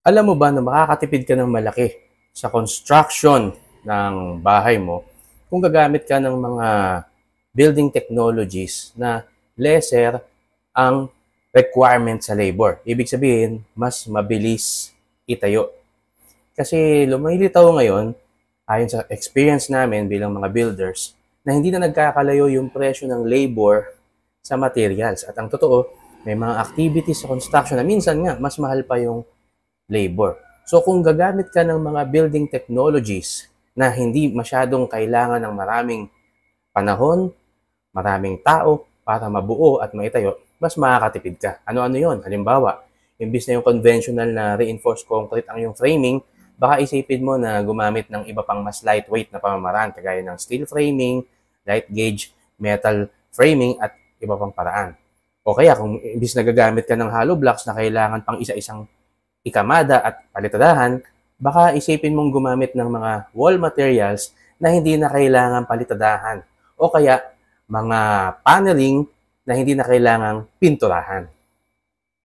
Alam mo ba na makakatipid ka ng malaki sa construction ng bahay mo kung gagamit ka ng mga building technologies na lesser ang requirement sa labor. Ibig sabihin, mas mabilis itayo. Kasi lumilitaw ngayon, ayon sa experience namin bilang mga builders, na hindi na nagkakalayo yung presyo ng labor sa materials. At ang totoo, may mga activities sa construction na minsan nga, mas mahal pa yung labor. So kung gagamit ka ng mga building technologies na hindi masyadong kailangan ng maraming panahon, maraming tao para mabuo at maitayo, mas makakatipid ka. Ano-ano yon? Halimbawa, imbis na yung conventional na reinforced concrete ang yung framing, baka isipin mo na gumamit ng iba pang mas lightweight na pamamaraan kagaya ng steel framing, light gauge, metal framing at iba pang paraan. O kaya kung imbis na gagamit ka ng hollow blocks na kailangan pang isa-isang ikamada at palitadahan, baka isipin mong gumamit ng mga wall materials na hindi na kailangan palitadahan o kaya mga paneling na hindi na kailangang pinturahan.